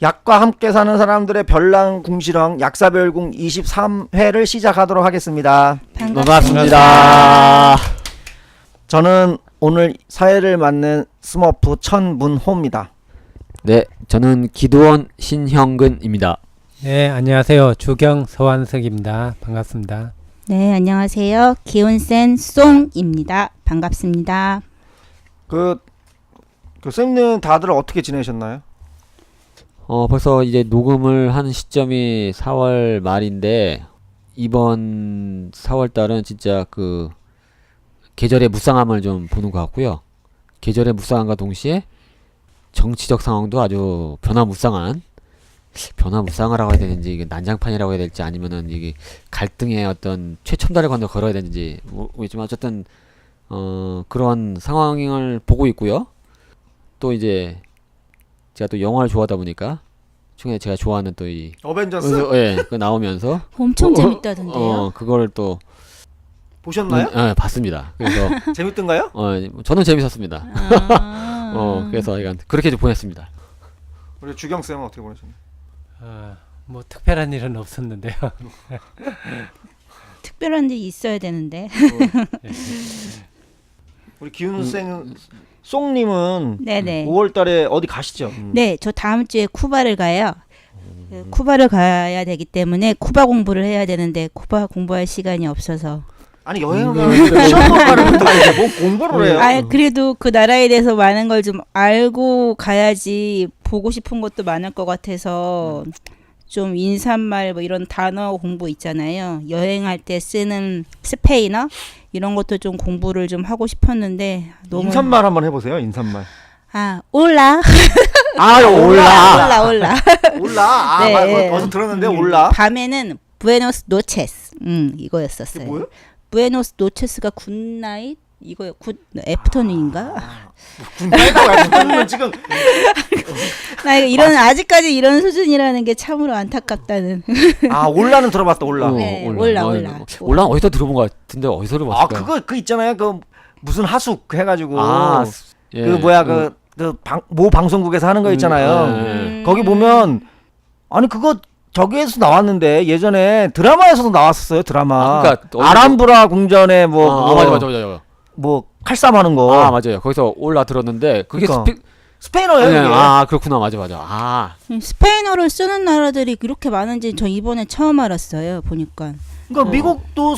약과 함께 사는 사람들의 별난 궁시렁 약사별궁 23회를 시작하도록 하겠습니다. 반갑습니다. 저는 오늘 사회를 맡는 스머프 천문호입니다. 네, 저는 기도원 신형근입니다. 네, 안녕하세요. 주경 서완석입니다. 반갑습니다. 네, 안녕하세요. 기운센 송입니다. 반갑습니다. 선생님 다들 어떻게 지내셨나요? 벌써 이제 녹음을 한 시점이 4월 말인데 이번 4월 달은 진짜 그 계절의 무쌍함을 좀 보는 것 같고요. 계절의 무쌍함과 동시에 정치적 상황도 아주 변화무쌍하라고 해야 되는지 이게 난장판이라고 해야 될지 아니면은 이게 갈등의 어떤 최첨단을 걸어야 되는지 모르겠지만 어쨌든 그런 상황을 보고 있고요. 또 이제 제가 또 영화를 좋아하다 보니까 중에 제가 좋아하는 또 이 어벤져스? 예, 그 나오면서 엄청 재밌다던데요. 그걸 또 보셨나요? 예, 봤습니다. 그래서 재밌던가요? 저는 재밌었습니다. 그래서 약간 그렇게 좀 보냈습니다. 우리 주경쌤은 어떻게 보내셨나요? 뭐 특별한 일은 없었는데요. 특별한 일이 있어야 되는데. 우리 기운쌤 송님은 네네. 5월달에 어디 가시죠? 네, 저 다음 주에 쿠바를 가요. 쿠바를 가야 되기 때문에 쿠바 공부를 해야 되는데 쿠바 공부할 시간이 없어서. 아니 여행을 가는데 시험 보러 가는 것도 아니고 뭐 공부를 해요? 아, 그래도 그 나라에 대해서 많은 걸 좀 알고 가야지 보고 싶은 것도 많을 것 같아서 좀 인사말 뭐 이런 단어 공부 있잖아요. 여행할 때 쓰는 스페인어 이런 것도 좀 공부를 좀 하고 싶었는데 너무 인사말 한번 해보세요. 인사말. 올라. 올라. 올라. 아, 네. 어제 들었는데 올라. 밤에는 부에노스 노체스. 이거였었어요. 뭐요? 부에노스 노체스가 굿나잇 이거 굿 애프터눈인가? 군대가 지금 나 이런 아직까지 이런 수준이라는 게 참으로 안타깝다는. 올라는 들어봤다. 올라. 네, 올라. 올라 어디서 들어본 것 같은데 어디서 들어봤을까? 그거 있잖아요. 그 무슨 하숙 해가지고 예. 그 뭐야 모 방송국에서 하는 거 있잖아요. 거기 보면 아니 그거 저기에서 나왔는데 예전에 드라마에서도 나왔었어요. 드라마. 그러니까 아람브라 궁전에 맞아. 뭐 칼싸움하는 거. 맞아요. 거기서 올라 들었는데 그게 그러니까. 스페인어예요. 네, 그게. 그렇구나. 맞아. 스페인어를 쓰는 나라들이 이렇게 많은지 저 이번에 처음 알았어요. 보니까. 그러니까 미국도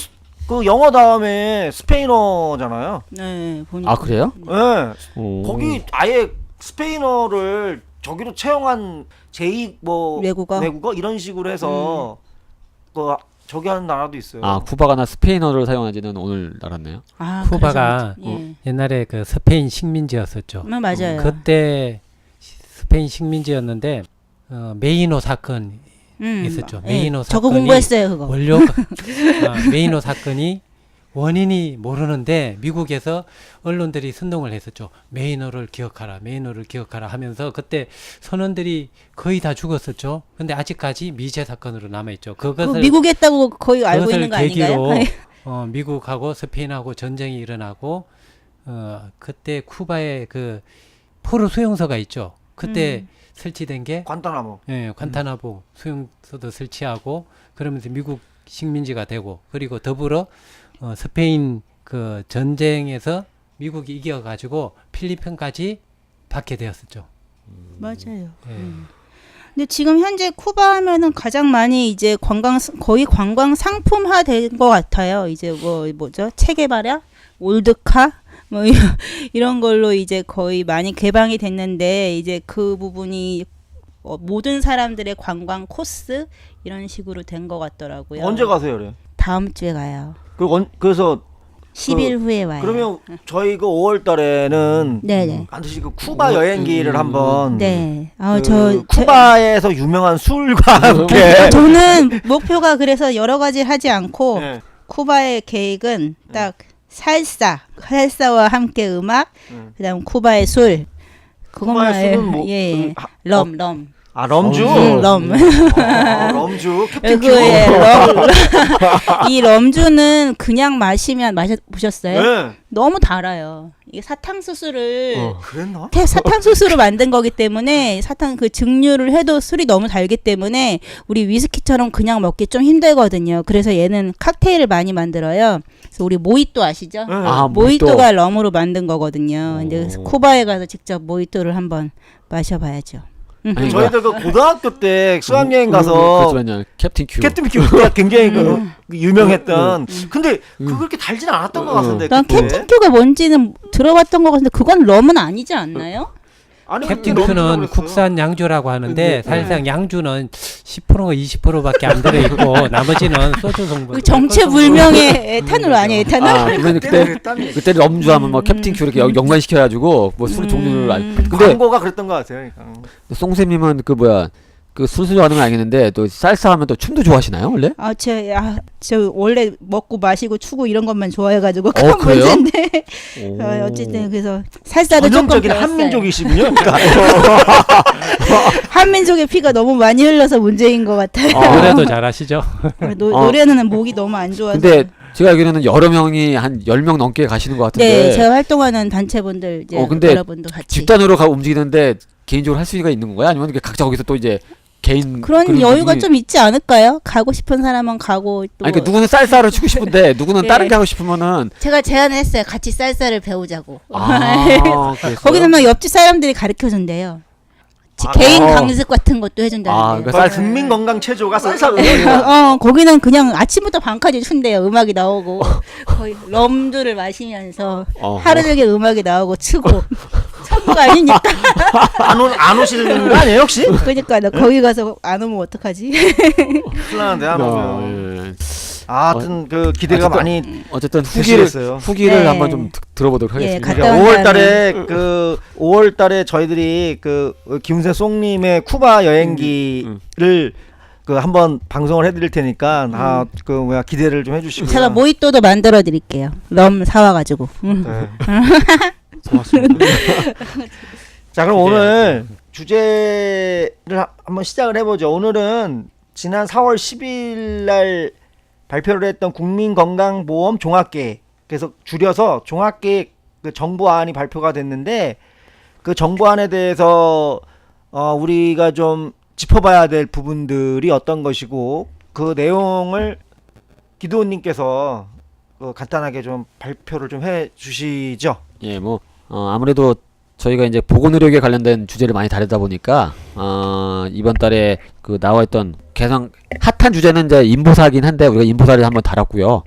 그 영어 다음에 스페인어잖아요. 네, 보니까. 그래요? 네. 오. 거기 아예 스페인어를 저기로 채용한 제2 외국어 이런 식으로 해서 저기 하는 나라도 있어요. 쿠바가 나 스페인어를 사용하지는 오늘 알았네요. 쿠바가 예. 옛날에 그 스페인 식민지였었죠. 맞아요. 그때 스페인 식민지였는데 메이노 사건 있었죠. 메이노 저거 사건이 공부했어요, 그거. 원료가 메이노 사건이 원인이 모르는데 미국에서 언론들이 선동을 했었죠. 메이노를 기억하라 하면서 그때 선원들이 거의 다 죽었었죠. 근데 아직까지 미제 사건으로 남아있죠. 그것을 미국에 했다고 거의 알고 있는 거 계기로 아닌가요? 미국하고 스페인하고 전쟁이 일어나고 그때 쿠바에 그 포로 수용소가 있죠. 그때 설치된 게 관타나모. 관타나모 수용소도 설치하고 그러면서 미국 식민지가 되고 그리고 더불어 스페인 그 전쟁에서 미국이 이겨가지고 필리핀까지 받게 되었었죠. 맞아요. 예. 근데 지금 현재 쿠바 하면은 가장 많이 이제 거의 관광 상품화 된 것 같아요. 이제 뭐죠? 체게바라, 올드카 뭐 이런 걸로 이제 거의 많이 개방이 됐는데 이제 그 부분이 모든 사람들의 관광 코스 이런 식으로 된 것 같더라고요. 언제 가세요, 그래? 다음 주에 가요. 그래서 10일 후에 와요. 그러면 저희 그 5월 달에는 네네. 반드시 그 쿠바 여행기를 한번 네. 쿠바에서 유명한 술과 함께 저는 목표가 그래서 여러 가지 하지 않고 네. 쿠바의 계획은 딱 살사와 함께 음악, 그다음 쿠바의 술. 쿠바의 술은 럼. 아 럼주. 럼. 럼주. 캡틴 큐. 예, 이 럼주는 그냥 마시면 마셔보셨어요? 네. 너무 달아요. 이게 사탕수수를 그랬나? 사탕수수로 만든 거기 때문에 사탕 그 증류를 해도 술이 너무 달기 때문에 우리 위스키처럼 그냥 먹기 좀 힘들거든요. 그래서 얘는 칵테일을 많이 만들어요. 그래서 우리 모히또 아시죠? 네. 아, 모히또가 럼으로 만든 거거든요. 근데 쿠바에 가서 직접 모히또를 한번 마셔봐야죠. 아니, 저희들 그 고등학교 때 수학여행 가서 그렇지만요. 캡틴 큐. 캡틴 큐가 굉장히 그 유명했던. 근데 그렇게 달진 않았던 것 같은데. 난 그때. 캡틴큐가 뭔지는 들어봤던 것 같은데 그건 럼은 아니지 않나요? 아니, 캡틴 럼주라고 큐는 그랬어요. 국산 양주라고 하는데 사실상 양주는 10%가 20%밖에 안 들어있고 나머지는 소주 성분. 그 정체불명의 에탄올 아니에요? 에탄올? 아, 그러면 그때 럼주 하면 뭐 캡틴 큐 이렇게 연관시켜가지고 뭐 술 종류를 근데 광고가 그랬던 것 같아요. 송쌤님은 그 뭐야 그 술술 하는 건 알겠는데 또 살사 하면 또 춤도 좋아하시나요 원래? 저 원래 먹고 마시고 추고 이런 것만 좋아해가지고 그래요? 그건 문제인데 오. 어쨌든 그래서 살사도 조금 전형적인 배웠어요. 한민족이시군요. 그러니까. 한민족의 피가 너무 많이 흘러서 문제인 것 같아요. 노래도 잘하시죠? 노래는 목이 너무 안 좋아서. 근데 제가 알기로는 여러 명이 한 10명 넘게 가시는 것 같은데 네, 제가 활동하는 단체분들 이제 근데 여러분도 같이 집단으로 움직이는데 개인적으로 할 수가 있는 건가요? 아니면 각자 거기서 또 이제 개인 그런 여유가 좀 있지 않을까요? 가고 싶은 사람은 가고 또 아니 그러니까 누구는 쌀쌀을 추고 싶은데 누구는 예. 다른 게 하고 싶으면은 제가 제안을 했어요. 같이 쌀쌀을 배우자고. 그랬어요? 거기는 막 옆집 사람들이 가르쳐 준대요. 개인 강습 같은 것도 해준다는데. 그러니까 국민 건강 체조가 쌀쌀. 거기는 그냥 아침부터 밤까지 춘대요. 음악이 나오고 거의 럼주를 마시면서 하루 종일 음악이 나오고 추고 천국 아니니까. 안 오시는 거 아니에요 혹시? 그러니까 나 거기 가서 안 오면 어떡하지? 큰일 나는데 안 오면. 하여튼 그 기대가 많이 어쨌든 되시겠어요. 후기를 네. 한번 좀 들어보도록 하겠습니다. 갔다 그러니까 온 5월달에 그 5월달에 저희들이 그 김은세 송님의 쿠바 여행기를 그 한번 방송을 해드릴 테니까 그 뭐야 기대를 좀 해주시고요. 제가 모히또도 만들어 드릴게요. 럼 사와가지고. 네. 고맙습니다. 자 그럼 오늘 주제를 한번 시작을 해보죠. 오늘은 지난 4월 10일 날 발표를 했던 국민건강보험 종합계획, 그래서 줄여서 종합계획 그 정부안이 발표가 됐는데 그 정부안에 대해서 우리가 좀 짚어봐야 될 부분들이 어떤 것이고 그 내용을 기도원님께서 간단하게 좀 발표를 좀 해주시죠. 예, 뭐 아무래도 저희가 이제 보건의료에 관련된 주제를 많이 다루다 보니까 이번 달에 그 나와있던 가장 핫한 주제는 이제 인보사긴 한데 우리가 인보사를 한번 다뤘고요.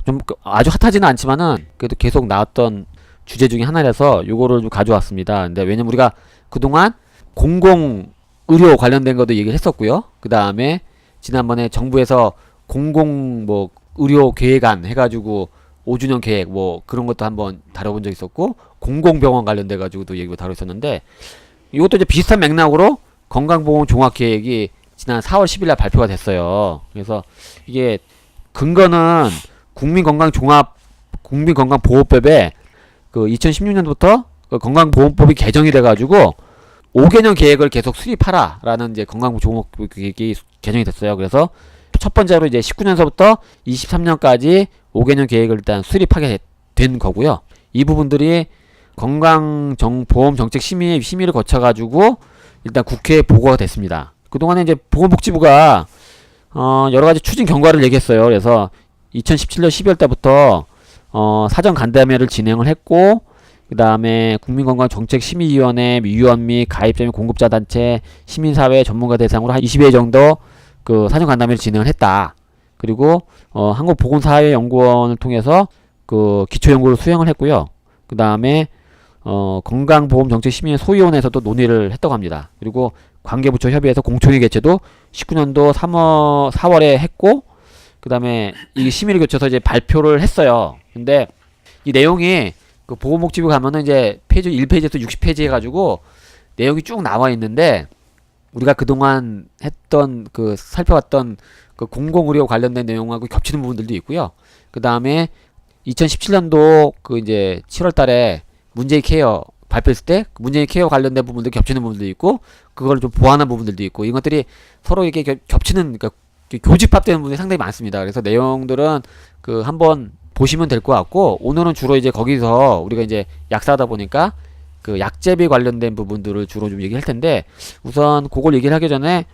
좀 아주 핫하지는 않지만은 그래도 계속 나왔던 주제 중에 하나라서 요거를 좀 가져왔습니다. 근데 왜냐면 우리가 그동안 공공의료 관련된 것도 얘기를 했었고요. 그 다음에 지난번에 정부에서 공공 뭐 의료 계획안 해가지고 5주년 계획 뭐 그런 것도 한번 다뤄본 적 있었고 공공병원 관련돼 가지고도 얘기를 다뤘었는데 이것도 이제 비슷한 맥락으로 건강보험 종합계획이 지난 4월 10일 날 발표가 됐어요. 그래서 이게 근거는 국민건강보호법에 그 2016년부터 그 건강보험법이 개정이 돼 가지고 5개년 계획을 계속 수립하라라는 이제 건강보험 계획이 개정이 됐어요. 그래서 첫 번째로 이제 19년서부터 23년까지 5개년 계획을 일단 수립하게 된 거고요. 이 부분들이 건강보험정책심의를 거쳐가지고 일단 국회에 보고가 됐습니다. 그동안에 이제 보건복지부가 여러가지 추진 경과를 얘기했어요. 그래서 2017년 12월 달부터 사전 간담회를 진행을 했고 그 다음에 국민건강정책심의위원회 위원 및 가입자 및 공급자 단체 시민사회 전문가 대상으로 한 20회 정도 그 사전 간담회를 진행을 했다. 그리고 한국보건사회연구원을 통해서 그 기초연구를 수행을 했고요. 그 다음에 건강보험정책심의 소위원회에서도 논의를 했다고 합니다. 그리고 관계부처 협의해서 공청회 개최도 19년도 4월에 했고 그 다음에 이 심의를 거쳐서 이제 발표를 했어요. 근데 이 내용이 그 보건복지부 가면은 이제 페이지 1페이지에서 60페이지 해가지고 내용이 쭉 나와 있는데 우리가 그동안 했던 그 살펴봤던 그 공공의료 관련된 내용하고 겹치는 부분들도 있고요. 그 다음에 2017년도 그 이제 7월 달에 문제의 케어 발표했을 때 문재인 케어 관련된 부분도 겹치는 부분도 있고 그걸 좀 보완한 부분들도 있고 이런 것들이 서로 이렇게 겹치는 그러니까 교집합되는 부분이 상당히 많습니다. 그래서 내용들은 그 한번 보시면 될 것 같고 오늘은 주로 이제 거기서 우리가 이제 약사다 보니까 그 약제비 관련된 부분들을 주로 좀 얘기할 텐데 우선 그걸 얘기를 하기 전에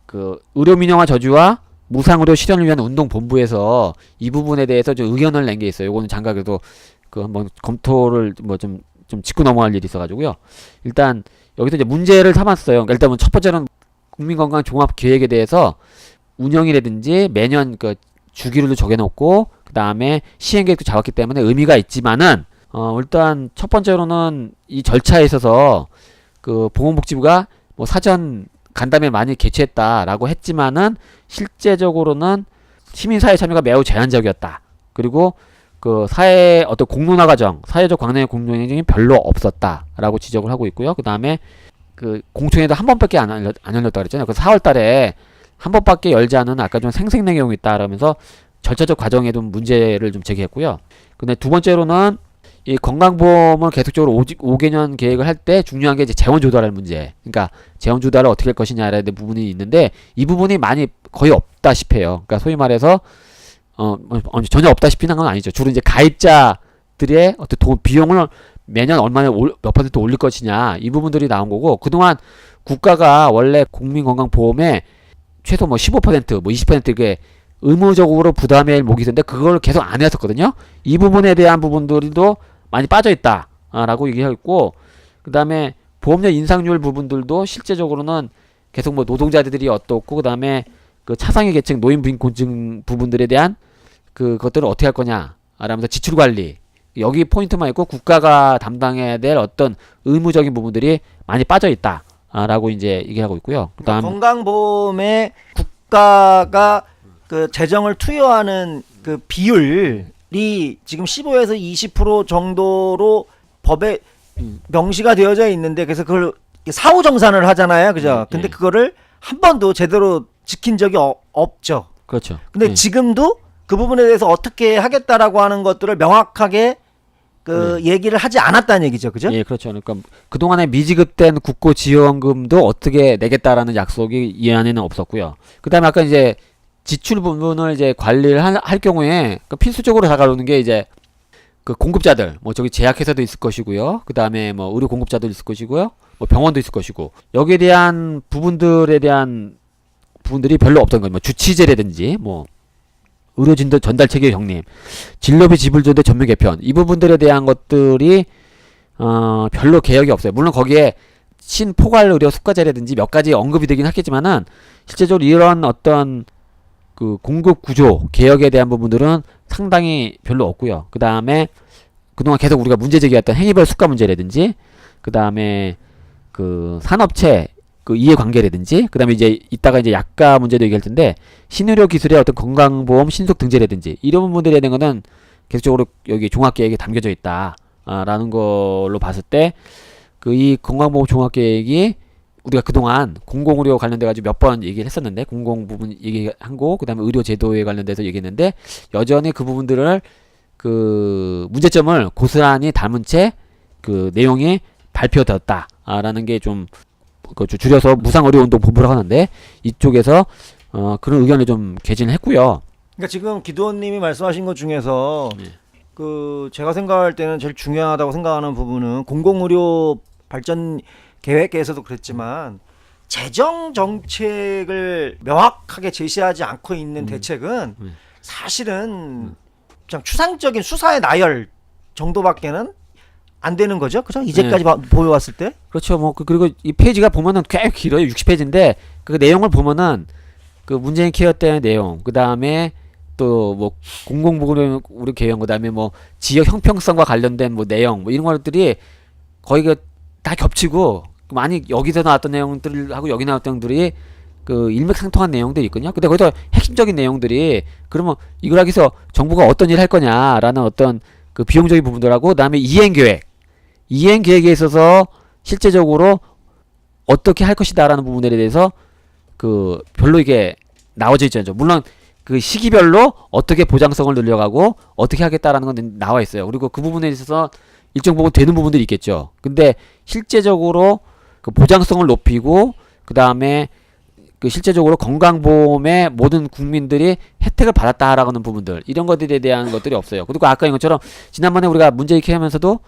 그 의료 민영화 저지와 무상의료 실현을 위한 운동본부에서 이 부분에 대해서 좀 의견을 낸 게 있어요. 이거는 잠깐 그래도 그 한번 검토를 뭐 좀 짚고 넘어갈 일이 있어가지고요. 일단 여기서 이제 문제를 삼았어요. 그러니까 일단 첫 번째는 국민건강 종합계획에 대해서 운영이라든지 매년 그 주기율도 정해놓고 그 다음에 시행계획도 잡았기 때문에 의미가 있지만은 일단 첫 번째로는 이 절차에 있어서 그 보건복지부가 뭐 사전 간담회 많이 개최했다라고 했지만은 실제적으로는 시민사회 참여가 매우 제한적이었다. 그리고 그 사회 어떤 공론화 과정, 사회적 광량의 공론화이 별로 없었다라고 지적을 하고 있고요. 그 다음에 그 공청회도 한 번밖에 안 열렸다 그랬잖아요. 그 4월달에 한 번밖에 열지 않은 아까 좀 생색내용이 있다 그러면서 절차적 과정에도 문제를 좀 제기했고요. 근데 두 번째로는 이 건강보험을 계속적으로 5개년 계획을 할 때 중요한 게 이제 재원 조달할 문제. 그러니까 재원 조달을 어떻게 할 것이냐라는 부분이 있는데 이 부분이 많이 거의 없다시피 해요. 그러니까 소위 말해서 전혀 없다시피는 건 아니죠. 주로 이제 가입자들의 어떤 비용을 매년 얼마나 몇 퍼센트 올릴 것이냐 이 부분들이 나온 거고 그동안 국가가 원래 국민건강보험에 최소 뭐 15% 뭐 20% 이게 의무적으로 부담해야 목이 있었는데 그걸 계속 안 했었거든요. 이 부분에 대한 부분들도 많이 빠져있다 라고 얘기하고 있고 그 다음에 보험료 인상률 부분들도 실제적으로는 계속 뭐 노동자들이 어떻고 그 다음에 그 차상위 계층 노인 빈곤층 부분들에 대한 그것들을 어떻게 할 거냐 라면서 지출 관리 여기 포인트만 있고 국가가 담당해야 될 어떤 의무적인 부분들이 많이 빠져있다 라고 이제 얘기하고 있고요. 그다음 건강보험에 국가가 그 재정을 투여하는 그 비율이 지금 15에서 20% 정도로 법에 명시가 되어져 있는데 그래서 그걸 사후정산을 하잖아요. 그죠? 근데 그거를 한 번도 제대로 지킨 적이 없죠. 그렇죠. 근데 지금도 그 부분에 대해서 어떻게 하겠다라고 하는 것들을 명확하게 그 얘기를 하지 않았다는 얘기죠. 그죠? 예, 그렇죠. 그러니까 그동안에 미지급된 국고 지원금도 어떻게 내겠다라는 약속이 이 안에는 없었고요. 그다음에 아까 이제 지출 부분을 이제 관리를 할 경우에 필수적으로 다가오는 게 이제 그 공급자들, 뭐 저기 제약회사도 있을 것이고요. 그 다음에 뭐 의료 공급자도 있을 것이고요. 뭐 병원도 있을 것이고 여기에 대한 부분들에 대한 부분들이 별로 없던 거예요. 뭐 주치제라든지 뭐 의료진도 전달 체계 형님, 진료비 지불 조례 전면 개편 이 부분들에 대한 것들이 별로 개혁이 없어요. 물론 거기에 신포괄 의료 수가제라든지 몇 가지 언급이 되긴 하겠지만은 실제적으로 이런 어떤 그 공급 구조 개혁에 대한 부분들은 상당히 별로 없고요. 그 다음에 그동안 계속 우리가 문제 제기했던 행위별 수가 문제라든지 그 다음에 그 산업체 그 이해관계라든지 그 다음에 이제 이따가 이제 약가 문제도 얘기할 텐데 신의료 기술의 어떤 건강보험 신속 등재라든지 이런 부분들에 대한 거는 계속적으로 여기 종합계획에 담겨져 있다 라는 걸로 봤을 때 그 이 건강보험 종합계획이 우리가 그동안 공공의료 관련돼 가지고 몇 번 얘기를 했었는데 공공 부분 얘기한 거 그다음에 의료 제도에 관련돼서 얘기했는데 여전히 그 부분들을 그 문제점을 고스란히 담은 채 그 내용이 발표되었다라는 게 좀 줄여서 무상의료운동 본부라고 하는데 이쪽에서 그런 의견을 좀 개진을 했고요. 그러니까 지금 기도원님이 말씀하신 것 중에서 그 제가 생각할 때는 제일 중요하다고 생각하는 부분은 공공의료 발전 계획에서도 그랬지만 재정 정책을 명확하게 제시하지 않고 있는 대책은 사실은 그냥 추상적인 수사의 나열 정도밖에는 안 되는 거죠. 그죠? 이제까지 보여왔을 때. 그렇죠. 뭐 그리고 이 페이지가 보면은 꽤 길어요. 60페이지인데 그 내용을 보면은 그 문재인 케어 때의 내용, 그 다음에 또 뭐 공공보건 우리 개혁, 그 다음에 뭐 지역 형평성과 관련된 뭐 내용, 뭐 이런 것들이 거의 다 겹치고 많이 여기서 나왔던 내용들하고 여기 나왔던 내용들이 그 일맥상통한 내용들이 있거든요. 근데 거기서 핵심적인 내용들이 그러면 이걸 하기 위해서 정부가 어떤 일을 할 거냐라는 어떤 그 비용적인 부분들하고 그다음에 이행계획에 있어서 실제적으로 어떻게 할 것이다라는 부분에 대해서 그 별로 이게 나와져 있지 않죠. 물론 그 시기별로 어떻게 보장성을 늘려가고 어떻게 하겠다라는 건 나와 있어요. 그리고 그 부분에 있어서 일정 부분 되는 부분들이 있겠죠. 근데 실제적으로 그 보장성을 높이고 그 다음에 그 실제적으로 건강보험의 모든 국민들이 혜택을 받았다라고 하는 부분들 이런 것들에 대한 것들이 없어요. 그리고 아까 이것처럼 지난번에 우리가 문제의식 하면서도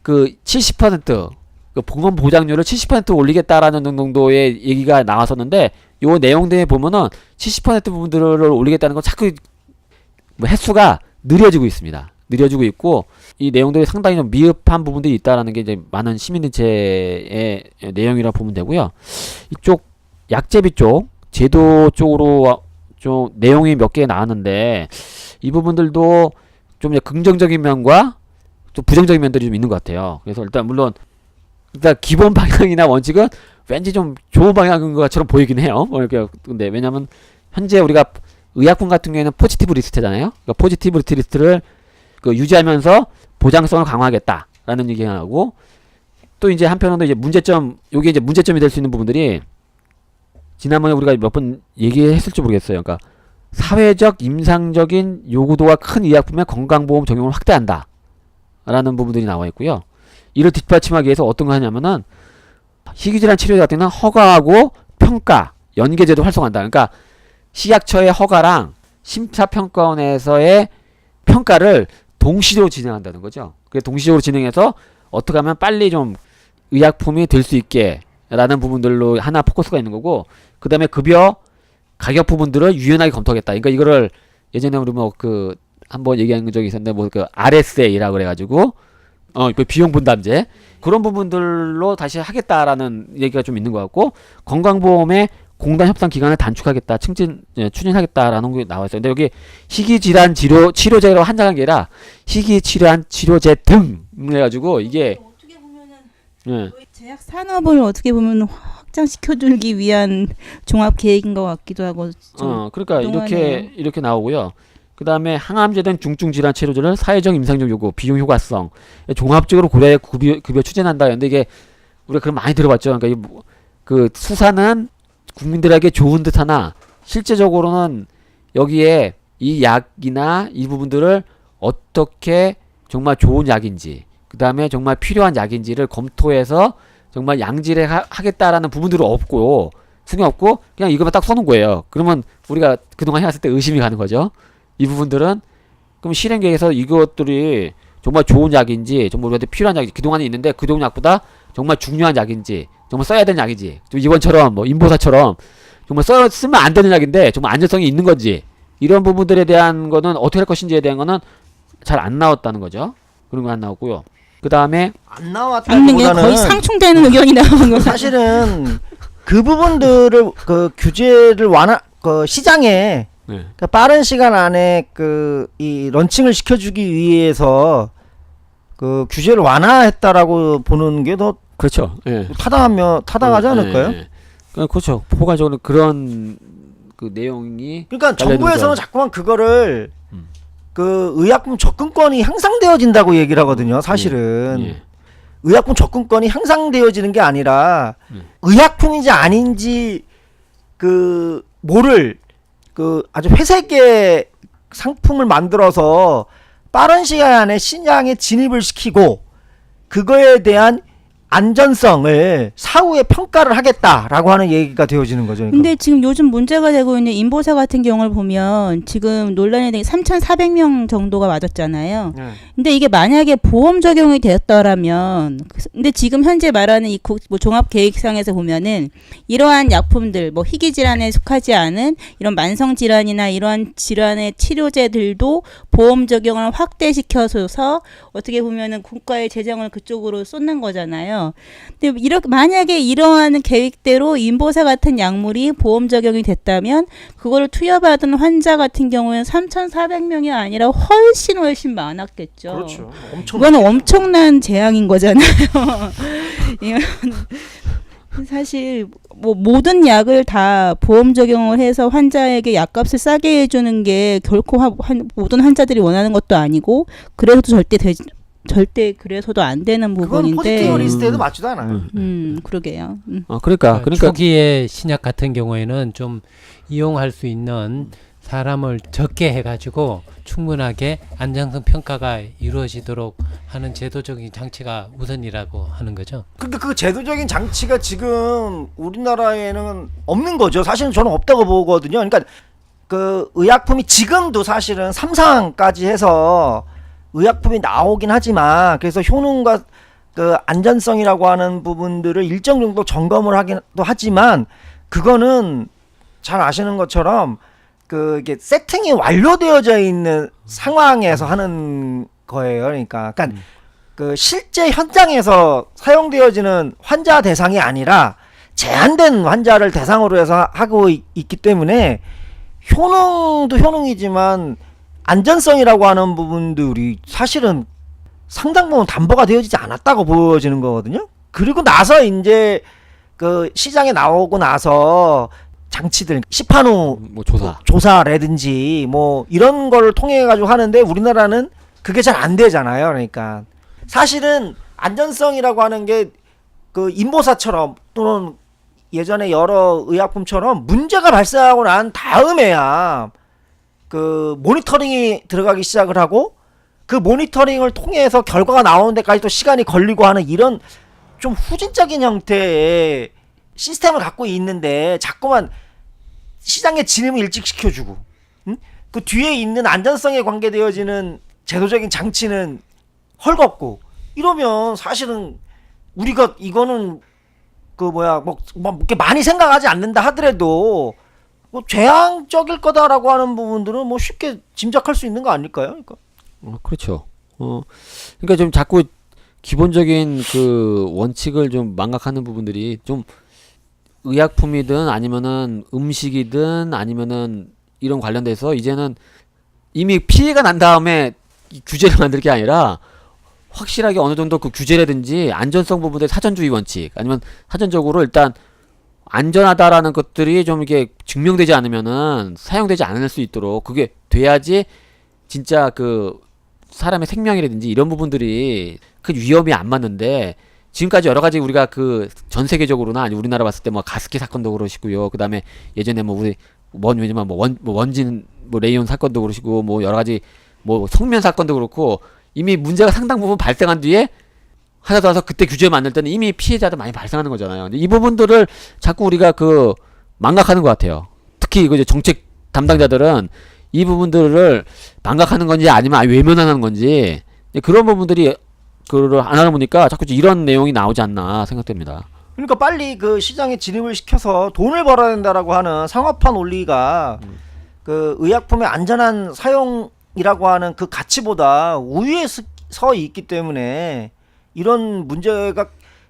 그 70% 그 보험 보장률을 70% 올리겠다라는 정도의 얘기가 나왔었는데 요 내용들에 보면은 70% 부분들을 올리겠다는 건 자꾸 뭐 횟수가 느려지고 있습니다. 느려지고 있고 이 내용들이 상당히 좀 미흡한 부분들이 있다라는 게 이제 많은 시민단체의 내용이라고 보면 되고요. 이쪽 약제비 쪽 제도 쪽으로 좀 내용이 몇 개 나왔는데 이 부분들도 좀 이제 긍정적인 면과 좀 부정적인 면들이 좀 있는 것 같아요. 그래서 일단 물론 일단 기본 방향이나 원칙은 왠지 좀 좋은 방향인 것처럼 보이긴 해요. 근데 왜냐면 현재 우리가 의약품 같은 경우에는 포지티브 리스트잖아요. 그러니까 포지티브 리스트를 그 유지하면서 보장성을 강화하겠다라는 얘기가 나오고 또 이제 한편으로는 이제 문제점 요게 이제 문제점이 될 수 있는 부분들이 지난번에 우리가 몇 번 얘기했을지 모르겠어요. 그러니까 사회적 임상적인 요구도가 큰 의약품의 건강보험 적용을 확대한다 라는 부분들이 나와 있고요. 이를 뒷받침하기 위해서 어떤 거 하냐면은 희귀질환 치료 같은 경우는 허가하고 평가 연계제도 활성화한다. 그러니까 식약처의 허가랑 심사평가원에서의 평가를 동시로 진행한다는 거죠. 그래서 동시적으로 진행해서 어떻게 하면 빨리 좀 의약품이 될 수 있게 라는 부분들로 하나 포커스가 있는 거고 그 다음에 급여 가격 부분들을 유연하게 검토하겠다. 그러니까 이거를 예전에 우리 뭐 그 한번 얘기한 적이 있었는데 뭐 그 RSA라고 그래가지고 그 비용 분담제 그런 부분들로 다시 하겠다라는 얘기가 좀 있는 것 같고 건강보험의 공단 협상 기간을 단축하겠다, 추진하겠다라는 게 나와 있어요. 근데 여기 희귀질환 치료제로 한정한 게 아니라 희귀질환 치료제 등 해가지고 이게 어떻게 보면은 예. 제약 산업을 어떻게 보면 확장시켜주기 위한 종합 계획인 것 같기도 하고. 그러니까 그동안에 이렇게 나오고요. 그 다음에 항암제 등 중증 질환 치료제를 사회적 임상적 요구, 비용 효과성 종합적으로 고려해 급여 추진한다. 근데 이게 우리가 그럼 많이 들어봤죠. 그러니까 그 수사는 국민들에게 좋은 듯하나 실제적으로는 여기에 이 약이나 이 부분들을 어떻게 정말 좋은 약인지 그 다음에 정말 필요한 약인지를 검토해서 정말 양질에 하겠다라는 부분들은 없고 승인 없고 그냥 이거만 딱 써놓은 거예요. 그러면 우리가 그동안 해왔을 때 의심이 가는 거죠. 이 부분들은 그럼 실행계획에서 이것들이 정말 좋은 약인지 정말 우리한테 필요한 약인지 그동안에 있는데 그동안 약보다 정말 중요한 약인지 정말 써야 되는 약인지 좀 이번처럼 뭐 인보사처럼 정말 쓰면 안 되는 약인데 정말 안전성이 있는 건지 이런 부분들에 대한 거는 어떻게 할 것인지에 대한 거는 잘 안 나왔다는 거죠. 그런 거 안 나왔고요. 그 다음에 안 게 나왔다기보다는 거의 상충되는 의견이 나오는 거. 사실은 그 부분들을 그 규제를 그 시장에 네. 그 빠른 시간 안에 그 이 런칭을 시켜주기 위해서 그 규제를 완화했다라고 보는 게 더 그렇죠. 예. 타당하지 않을까요? 예. 그렇죠. 포괄적으로 그런 그 내용이 그러니까 관련된 정부에서는 점. 자꾸만 그거를 음. 그 의약품 접근권이 향상되어진다고 얘기를 하거든요. 사실은 예. 의약품 접근권이 향상되어지는 게 아니라 음. 의약품인지 아닌지 그 뭐를 그 아주 회색의 상품을 만들어서 빠른 시간 안에 시장에 진입을 시키고 그거에 대한 안전성을 사후에 평가를 하겠다라고 하는 얘기가 되어지는 거죠. 그러니까. 근데 지금 요즘 문제가 되고 있는 인보사 같은 경우를 보면 지금 논란이 된 게 3,400명 정도가 맞았잖아요. 네. 근데 이게 만약에 보험 적용이 되었더라면, 근데 지금 현재 말하는 이 뭐 종합계획상에서 보면은 이러한 약품들, 뭐 희귀 질환에 속하지 않은 이런 만성 질환이나 이러한 질환의 치료제들도 보험 적용을 확대시켜서 어떻게 보면은 국가의 재정을 그쪽으로 쏟는 거잖아요. 근데 이렇게 만약에 이러한 계획대로 인보사 같은 약물이 보험 적용이 됐다면 그거를 투여받은 환자 같은 경우에는 3,400명이 아니라 훨씬 많았겠죠. 그렇죠. 이거는 엄청난 재앙인 거잖아요. 이거는 사실 뭐 모든 약을 다 보험 적용을 해서 환자에게 약값을 싸게 해주는 게 결코 모든 환자들이 원하는 것도 아니고 그래서도 절대 그래서도 안 되는 그건 포지티브 부분인데. 리스트에도 맞지도 않아요. 그러게요. 그러니까 초기의 신약 같은 경우에는 좀 이용할 수 있는 사람을 적게 해가지고 충분하게 안정성 평가가 이루어지도록 하는 제도적인 장치가 우선이라고 하는 거죠. 근데 그 제도적인 장치가 지금 우리나라에는 없는 거죠. 사실은 저는 없다고 보거든요. 그러니까 그 의약품이 지금도 사실은 3상까지 해서 의약품이 나오긴 하지만 그래서 효능과 그 안전성이라고 하는 부분들을 일정 정도 점검을 하긴 또 하지만 그거는 잘 아시는 것처럼 그 이게 세팅이 완료되어져 있는 상황에서 하는 거예요. 그러니까 그 실제 현장에서 사용되어지는 환자 대상이 아니라 제한된 환자를 대상으로 해서 하고 있기 때문에 효능도 효능이지만 안전성이라고 하는 부분들이 사실은 상당 부분 담보가 되어지지 않았다고 보여지는 거거든요. 그리고 나서 이제 그 시장에 나오고 나서 장치들 시판후 뭐 조사라든지 뭐 이런 걸 통해 가지고 하는데 우리나라는 그게 잘 안 되잖아요. 그러니까 사실은 안전성이라고 하는 게 그 인보사처럼 또는 예전에 여러 의약품처럼 문제가 발생하고 난 다음에야 그 모니터링이 들어가기 시작을 하고 그 모니터링을 통해서 결과가 나오는 데까지 또 시간이 걸리고 하는 이런 좀 후진적인 형태의 시스템을 갖고 있는데 자꾸만 시장의 진입을 일찍 시켜주고 그 뒤에 있는 안전성에 관계되어지는 제도적인 장치는 헐겁고 이러면 사실은 우리가 이거는 그 뭐 이렇게 많이 생각하지 않는다 하더라도 뭐 재앙적일 거다라고 하는 부분들은 뭐 쉽게 짐작할 수 있는 거 아닐까요? 그러니까. 그렇죠. 그러니까 좀 자꾸 기본적인 그 원칙을 좀 망각하는 부분들이 좀 의약품이든 아니면은 음식이든 아니면은 이런 관련돼서 이제는 이미 피해가 난 다음에 이 규제를 만들 게 아니라 확실하게 어느 정도 그 규제라든지 안전성 부분의 사전주의 원칙 아니면 사전적으로 일단 안전하다라는 것들이 좀 이게 증명되지 않으면은 사용되지 않을 수 있도록 그게 돼야지 진짜 그 사람의 생명이라든지 이런 부분들이 그 위험이 안 맞는데 지금까지 여러 가지 우리가 그 전 세계적으로나 아니 우리나라 봤을 때 뭐 가습기 사건도 그러시고요. 그다음에 예전에 뭐 우리 왜냐면 원진 레이온 사건도 그러시고 뭐 여러 가지 뭐 성면 사건도 그렇고 이미 문제가 상당 부분 발생한 뒤에 하나 더 와서 그때 규제 만들 때는 이미 피해자도 많이 발생하는 거잖아요. 근데 이 부분들을 자꾸 우리가 그 망각하는 것 같아요. 특히 이제 정책 담당자들은 이 부분들을 망각하는 건지 아니면 외면하는 건지 그런 부분들이 그걸 안 하다 보니까 자꾸 이런 내용이 나오지 않나 생각됩니다. 그러니까 빨리 그 시장에 진입을 시켜서 돈을 벌어야 된다라고 하는 상업화 논리가 그 의약품의 안전한 사용이라고 하는 그 가치보다 우위에 서 있기 때문에 이런 문제가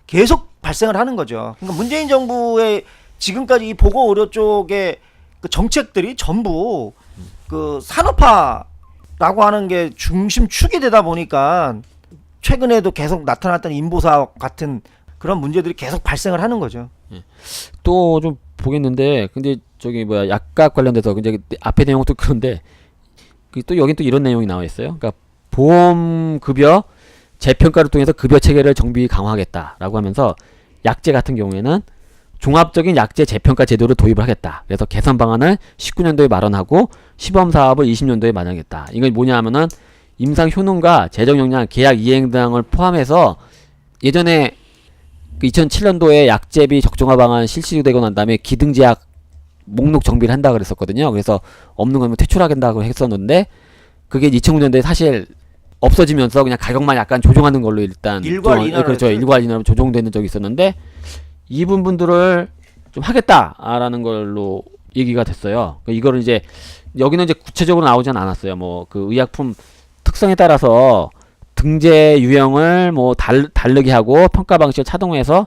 계속 발생을 하는 거죠. 그러니까 문재인 정부의 지금까지 이 보건 의료 쪽의 그 정책들이 전부 그 산업화라고 하는 게 중심축이 되다 보니까 최근에도 계속 나타났던 인보사 같은 그런 문제들이 계속 발생을 하는 거죠. 또 좀 보겠는데 근데 저기 뭐야 약값 관련돼서 이제 앞에 내용도 그런데 또 여긴 또 이런 내용이 나와 있어요. 그러니까 보험 급여 재평가를 통해서 급여 체계를 정비 강화하겠다라고 하면서 약제 같은 경우에는 종합적인 약제 재평가 제도를 도입을 하겠다. 그래서 개선 방안을 19년도에 마련하고 시범 사업을 20년도에 마련하겠다. 이건 뭐냐 하면은 임상 효능과 재정 역량, 계약 이행 등을 포함해서 예전에 2007년도에 약제비 적정화 방안 실시되고 난 다음에 기등제약 목록 정비를 한다 그랬었거든요. 그래서 없는 거면 퇴출하겠다고 했었는데 그게 2009년도에 사실 없어지면서 그냥 가격만 약간 조정하는 걸로 일단 일괄 인하로 그렇죠. 했죠. 일괄 인하로 조정되는 적이 있었는데 이 부분들을 좀 하겠다라는 걸로 얘기가 됐어요. 이거를 이제 여기는 이제 구체적으로 나오진 않았어요. 뭐 그 의약품 특성에 따라서 등재 유형을 뭐 다르게 하고 평가 방식을 차등해서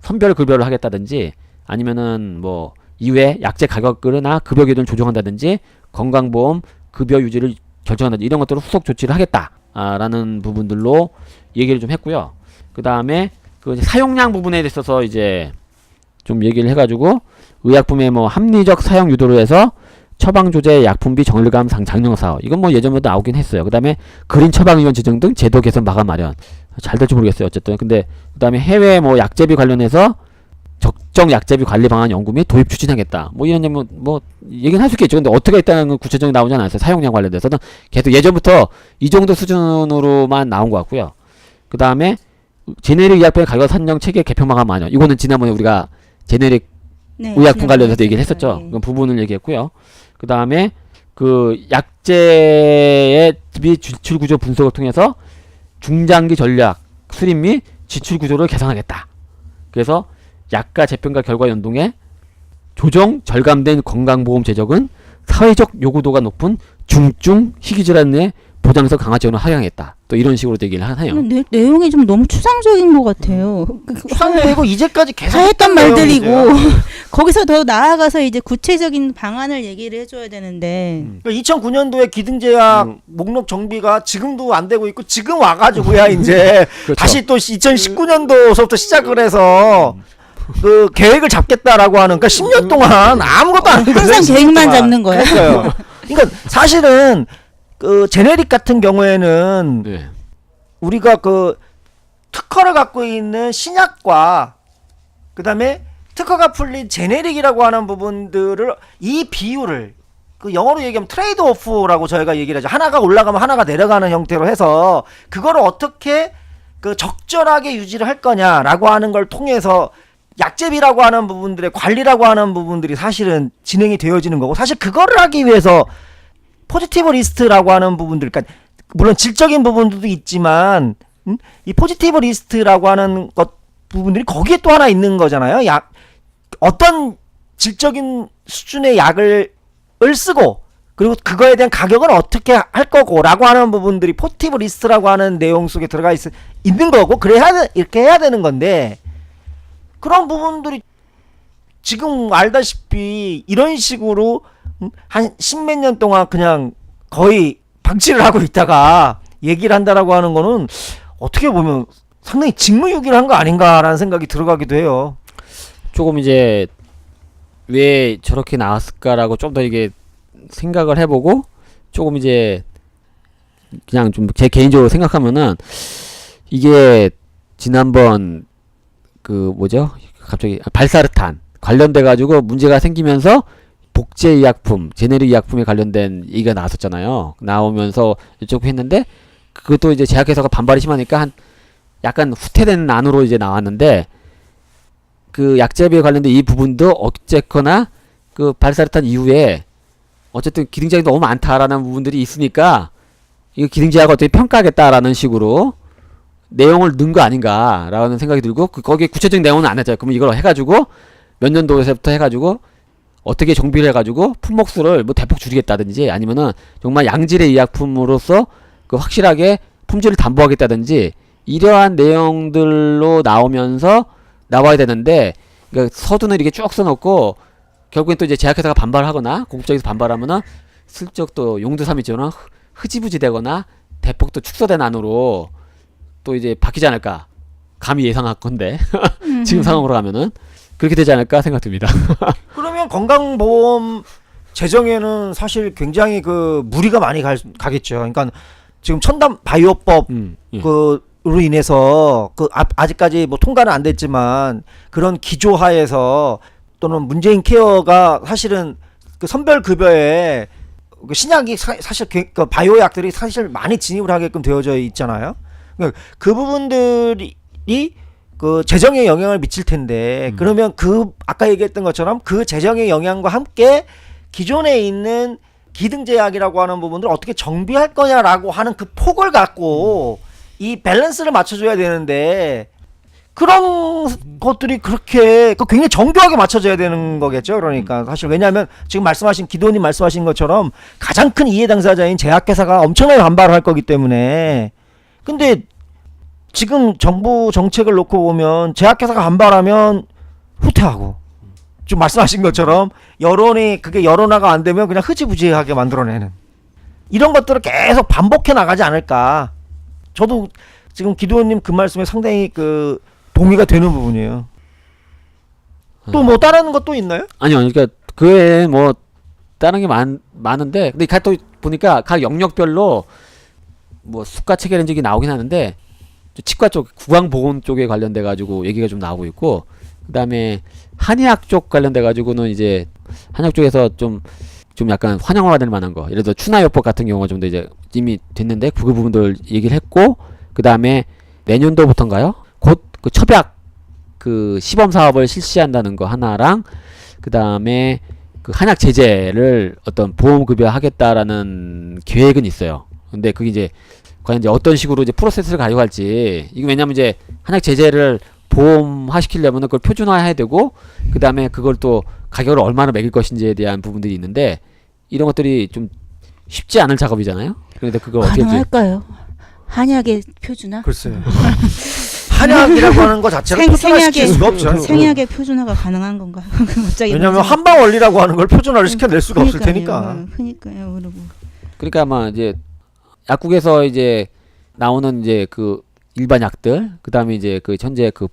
선별 급여를 하겠다든지 아니면은 뭐 이외 약제 가격이나 급여 기준을 조정한다든지 건강보험 급여 유지를 결정한다든지 이런 것들을 후속 조치를 하겠다라는 부분들로 얘기를 좀 했고요. 그 다음에 그 사용량 부분에 있어서 이제 좀 얘기를 해가지고 의약품의 뭐 합리적 사용 유도로 해서 처방 조제 약품비 정밀감 장려 사업 이건 뭐 예전부터 나오긴 했어요. 그 다음에 그린 처방위원 지정 등 제도 개선 마감 마련 잘 될지 모르겠어요. 어쨌든 근데 그 다음에 해외 뭐 약제비 관련해서 적정 약제비 관리 방안 연구 및 도입 추진하겠다. 뭐 이런 뭐 얘기는 할 수 있겠죠. 근데 어떻게 했다는 건 구체적으로 나오지 않았어요. 사용량 관련돼서는 계속 예전부터 이 정도 수준으로만 나온 것 같고요. 그 다음에 제네릭 의약품의 가격 산정 체계 개편 방안 마련. 이거는 지난번에 우리가 제네릭 네, 의약품 관련해서 얘기를 지난번에 했었죠. 예. 그 부분을 얘기했고요. 그 다음에 그 약제의 지출 구조 분석을 통해서 중장기 전략 수립 및 지출 구조를 개선하겠다. 그래서 약가 재평가 결과 연동해 조정 절감된 건강보험 제적은 사회적 요구도가 높은 중증 희귀질환의 보장성 강화 지원을 하향했다. 또 이런 식으로 얘기를 하네요. 내용이 좀 너무 추상적인 것 같아요. 추상되고 이제까지 계속 다 했던 말들이고 내용이죠. 거기서 더 나아가서 이제 구체적인 방안을 얘기를 해줘야 되는데 2009년도에 기등제약 목록 정비가 지금도 안 되고 있고 지금 와가지고야 이제 그렇죠. 다시 또 2019년도서부터 시작을 해서 그 계획을 잡겠다라고 하는 그러니까 10년 동안 아무것도 안 하고 항상 계획만 잡는 거야. 그러니까요. 그러니까 사실은 그 제네릭 같은 경우에는 네. 우리가 그 특허를 갖고 있는 신약과 그다음에 특허가 풀린 제네릭이라고 하는 부분들을 이 비율을 그 영어로 얘기하면 트레이드 오프라고 저희가 얘기를 하죠. 하나가 올라가면 하나가 내려가는 형태로 해서 그거를 어떻게 그 적절하게 유지를 할 거냐라고 하는 걸 통해서 약제비라고 하는 부분들의 관리라고 하는 부분들이 사실은 진행이 되어지는 거고 사실 그거를 하기 위해서 포지티브 리스트라고 하는 부분들 그러니까 물론 질적인 부분들도 있지만 이 포지티브 리스트라고 하는 것 부분들이 거기에 또 하나 있는 거잖아요. 약 어떤 질적인 수준의 약을 쓰고 그리고 그거에 대한 가격은 어떻게 할 거고라고 하는 부분들이 포지티브 리스트라고 하는 내용 속에 들어가 있는 거고 이렇게 해야 되는 건데 그런 부분들이 지금 알다시피 이런 식으로 한 십몇 년 동안 그냥 거의 방치를 하고 있다가 얘기를 한다라고 하는 거는 어떻게 보면 상당히 직무유기를 한 거 아닌가라는 생각이 들어가기도 해요. 조금 이제 왜 저렇게 나왔을까라고 좀 더 이게 생각을 해보고 조금 이제 그냥 좀 제 개인적으로 생각하면은 이게 지난번 그 뭐죠? 갑자기 발사르탄 관련돼 가지고 문제가 생기면서 복제의약품, 제네릭 의약품에 관련된 얘기가 나왔었잖아요. 나오면서 이쪽 했는데 그것도 이제 제약회사가 반발이 심하니까 한 약간 후퇴된 안으로 이제 나왔는데 그 약제비에 관련된 이 부분도 어쨌거나 그 발사르탄 이후에 어쨌든 기능제약이 너무 많다라는 부분들이 있으니까 이거 기능제약을 어떻게 평가하겠다라는 식으로 내용을 넣은 거 아닌가라는 생각이 들고 거기에 구체적인 내용은 안 했잖아요. 그러면 이걸 해가지고 몇 년도에서부터 해가지고 어떻게 정비를 해가지고 품목수를 뭐 대폭 줄이겠다든지 아니면은 정말 양질의 의약품으로서 그 확실하게 품질을 담보하겠다든지 이러한 내용들로 나와야 되는데 그러니까 서두는 이렇게 쭉 써놓고 결국엔 또 이제 제약회사가 반발하거나 공적에서 반발하면은 슬쩍 또 용두삼이처럼 흐지부지 되거나 대폭 또 축소된 안으로 또 이제 바뀌지 않을까 감히 예상할 건데 지금 상황으로 가면은 그렇게 되지 않을까 생각됩니다. 그러면 건강보험 재정에는 사실 굉장히 그 무리가 많이 가겠죠. 그러니까 지금 첨단 바이오법 예. 그로 인해서 그 아직까지 뭐 통과는 안 됐지만 그런 기조하에서 또는 문재인 케어가 사실은 그 선별 급여에 그 신약이 사실 그 바이오약들이 사실 많이 진입을 하게끔 되어져 있잖아요. 그러니까 그 부분들이 그 재정에 영향을 미칠 텐데 그러면 그 아까 얘기했던 것처럼 그 재정의 영향과 함께 기존에 있는 기등제약이라고 하는 부분들을 어떻게 정비할 거냐라고 하는 그 폭을 갖고 이 밸런스를 맞춰줘야 되는데 그런 것들이 그렇게 굉장히 정교하게 맞춰져야 되는 거겠죠. 그러니까 사실 왜냐하면 지금 말씀하신 기도님 말씀하신 것처럼 가장 큰 이해 당사자인 제약회사가 엄청나게 반발을 할 거기 때문에 근데 지금 정부 정책을 놓고 보면 제약회사가 반발하면 후퇴하고 좀 말씀하신 것처럼 그게 여론화가 안 되면 그냥 흐지부지하게 만들어내는 이런 것들을 계속 반복해 나가지 않을까. 저도 지금 기도님 그 말씀에 상당히 그 동의가 되는 부분이에요. 또 뭐 다른 것도 있나요? 아니요, 그러니까 그 외에 뭐 다른 게 많은데 근데 또 보니까 각 영역별로 뭐 수가 체계 이런 적이 나오긴 하는데 치과 쪽 구강보건 쪽에 관련돼 가지고 얘기가 좀 나오고 있고 그다음에 한의학 쪽 관련돼 가지고는 이제 한의학 쪽에서 좀 약간 환영화가 될 만한 거. 예를 들어 추나요법 같은 경우가 좀 더 이제 이미 됐는데 그 부분들 얘기를 했고, 그다음에 내년도부터인가요? 곧 그 첩약 그 시범 사업을 실시한다는 거 하나랑, 그다음에 그 한약 제재를 어떤 보험 급여하겠다라는 계획은 있어요. 근데 그게 이제 과연 이제 어떤 식으로 이제 프로세스를 가져갈지, 이거 왜냐면 이제 한약 제재를 보험화 시키려면은 그걸 표준화해야 되고, 그 다음에 그걸 또 가격을 얼마나 매길 것인지에 대한 부분들이 있는데, 이런 것들이 좀 쉽지 않은 작업이잖아요. 그런데 그걸 어떻게 할지. 가능할까요? 한약의 표준화? 글쎄요. 한약이라고 하는 거 자체를 표준화시킬 수가 없죠. 생약의 표준화가 가능한 건가? 갑자기 왜냐하면 한방 원리라고 하는 걸 표준화를 시켜낼 수가 없을 테니까. 그러니까요. 그리고 그러니까 아마 이제 약국에서 이제 나오는 이제 그 일반 약들, 그 다음에 이제 그 현재 그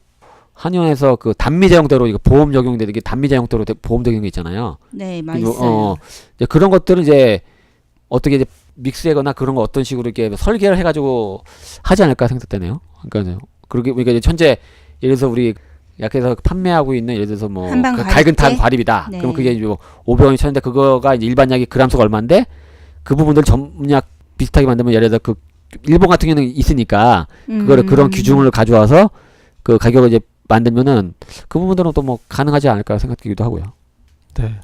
한의원에서 그 단미제 형태로 이거 보험 적용되는 게 단미제 형태로 보험 적용이 있잖아요. 네, 맛있어요. 이제 그런 것들은 이제 어떻게 이제 믹스하거나 그런 거 어떤 식으로 이렇게 설계를 해가지고 하지 않을까 생각되네요. 그러니까 그러니까 이제 현재 예를 들어서 우리 약에서 판매하고 있는 예를 들어서 뭐 한방 갈근탄 과립이다. 네. 그러면 그게 이제 뭐 500원이 쳤는데 그거가 이제 일반 약이 그람수가 얼마인데 그 부분들 전문약 비슷하게 만들면 예를 들어 그 일본 같은 경우는 있으니까 그거를 그런 규정을 가져와서 그 가격을 이제 만들면은 그 부분들은 또 뭐 가능하지 않을까 생각되기도 하고요. 네.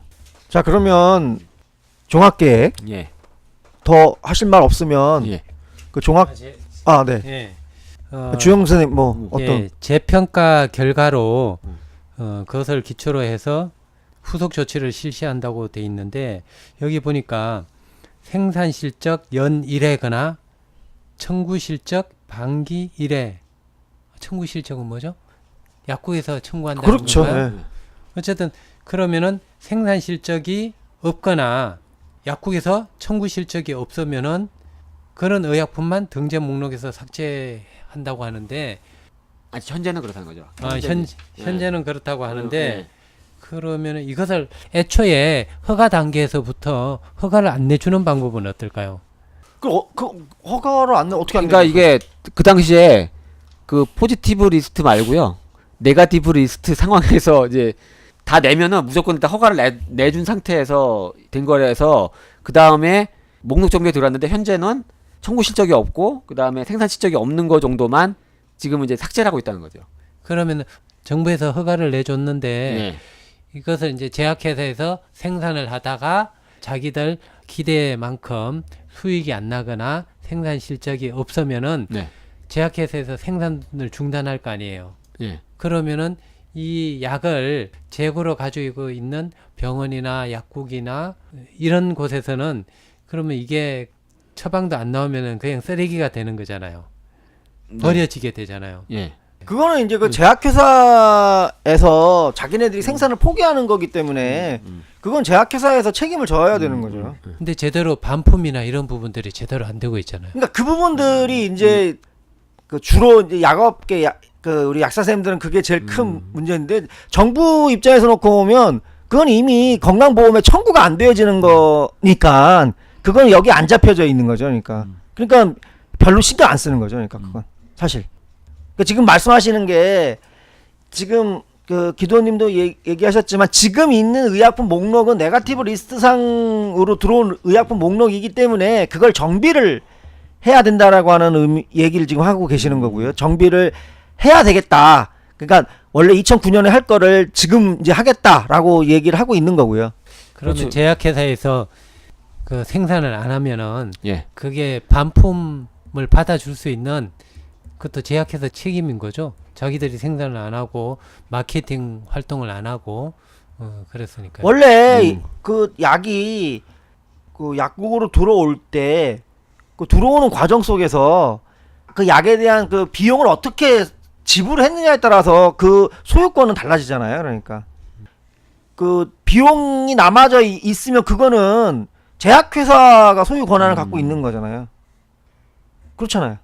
자, 그러면 종합계획 예. 더 하실 말 없으면 예. 그 종합 네. 예. 주영 선생님 뭐 어떤 예, 재평가 결과로 그것을 기초로 해서 후속 조치를 실시한다고 돼 있는데, 여기 보니까 생산 실적 연 1회거나 청구 실적 반기 1회. 청구 실적은 뭐죠? 약국에서 청구한다는 그렇죠. 건가요? 예. 어쨌든 그러면은 생산 실적이 없거나 약국에서 청구 실적이 없으면은 그런 의약품만 등재 목록에서 삭제한다고 하는데, 아니 현재는 그렇다는 거죠. 현재는 그렇다고 하는데, 예. 그러면 이것을 애초에 허가 단계에서부터 허가를 안 내주는 방법은 어떨까요? 그 허가를 안 내 어떻게 안 그러니까 이게 그 당시에 그 포지티브 리스트 말고요, 네가티브 리스트 상황에서 이제 다 내면은 무조건 일단 허가를 내준 상태에서 된 거라서 그 다음에 목록 정비에 들어갔는데 현재는 청구 실적이 없고 그 다음에 생산 실적이 없는 거 정도만 지금은 이제 삭제를 하고 있다는 거죠. 그러면 정부에서 허가를 내줬는데 네. 이것을 이제 제약회사에서 생산을 하다가 자기들 기대만큼 수익이 안 나거나 생산 실적이 없으면은 네. 제약회사에서 생산을 중단할 거 아니에요. 예. 그러면은 이 약을 재고로 가지고 있는 병원이나 약국이나 이런 곳에서는 그러면 이게 처방도 안 나오면은 그냥 쓰레기가 되는 거잖아요. 버려지게 되잖아요. 예. 그거는 이제 그 제약회사에서 자기네들이 생산을 포기하는 거기 때문에 그건 제약회사에서 책임을 져야 되는 거죠. 근데 제대로 반품이나 이런 부분들이 제대로 안 되고 있잖아요. 그러니까 그 부분들이 이제 그 주로 이제 약업계 그 우리 약사 선생님들은 그게 제일 큰 문제인데, 정부 입장에서 놓고 보면 그건 이미 건강보험에 청구가 안 되어지는 거니까 그건 여기 안 잡혀져 있는 거죠. 그러니까 별로 신경 안 쓰는 거죠. 그러니까 그건 사실. 그러니까 지금 말씀하시는 게 지금 그 기도님도 얘기하셨지만 지금 있는 의약품 목록은 네거티브 리스트상으로 들어온 의약품 목록이기 때문에 그걸 정비를 해야 된다라고 하는 얘기를 지금 하고 계시는 거고요. 정비를 해야 되겠다. 그러니까 원래 2009년에 할 거를 지금 이제 하겠다라고 얘기를 하고 있는 거고요. 그러면 그렇죠. 제약회사에서 그 생산을 안 하면은 예. 그게 반품을 받아줄 수 있는 그것도 제약회사 책임인 거죠. 자기들이 생산을 안 하고 마케팅 활동을 안 하고 그랬으니까요. 원래 그 약이 그 약국으로 들어올 때 그 들어오는 과정 속에서 그 약에 대한 그 비용을 어떻게 지불했느냐에 따라서 그 소유권은 달라지잖아요. 그러니까 그 비용이 남아져 있으면 그거는 제약회사가 소유 권한을 갖고 있는 거잖아요. 그렇잖아요.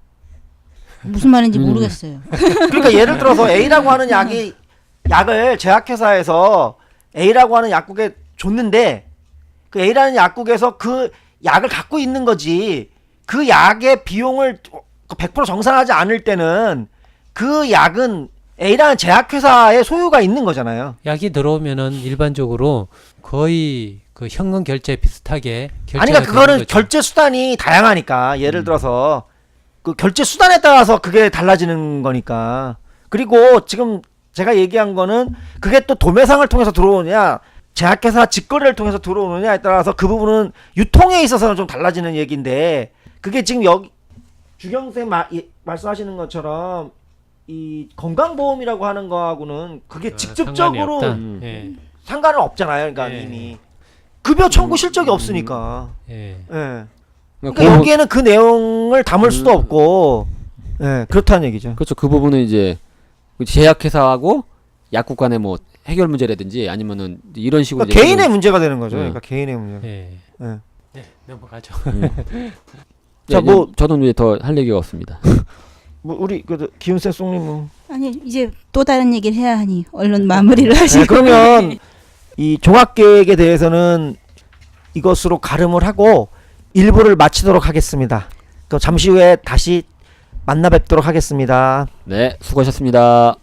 무슨 말인지 모르겠어요. 그러니까 예를 들어서 A라고 하는 약을 제약회사에서 A라고 하는 약국에 줬는데 그 A라는 약국에서 그 약을 갖고 있는 거지, 그 약의 비용을 100% 정산하지 않을 때는 그 약은 A라는 제약회사의 소유가 있는 거잖아요. 약이 들어오면은 일반적으로 거의 그 현금 결제 비슷하게 결제가 아니 그러니까 그거는 되는 거죠. 결제 수단이 다양하니까 예를 들어서 그 결제 수단에 따라서 그게 달라지는 거니까. 그리고 지금 제가 얘기한 거는 그게 또 도매상을 통해서 들어오느냐 제약회사 직거래를 통해서 들어오느냐에 따라서 그 부분은 유통에 있어서는 좀 달라지는 얘기인데 그게 지금 여기 주경생 말씀하시는 것처럼 이 건강보험이라고 하는 거하고는 그게 직접적으로 상관이 없다. 예. 상관은 없잖아요. 그러니까 예. 이미 급여 청구 실적이 없으니까. 예. 예. 그러니까 그러니까 여기에는 그 내용을 담을 수도 없고, 예, 그렇다는 얘기죠. 그렇죠. 그 부분은 이제 제약회사하고 약국 간의 뭐 해결 문제라든지 아니면은 이런 식으로 그러니까 이제 개인의 문제가 되는 거죠. 네. 그러니까 개인의 문제. 예. 예. 네, 넘어가죠. 자, 자, 뭐- 저는 이제 더 할 얘기가 없습니다. 뭐 우리 그 기훈쌤 송님은. 아니 이제 또 다른 얘기를 해야 하니 얼른 마무리를 하시고. 네, 그러면 이 종합계획에 대해서는 이것으로 가름을 하고 일부를 마치도록 하겠습니다. 그 잠시 후에 다시 만나 뵙도록 하겠습니다. 네, 수고하셨습니다.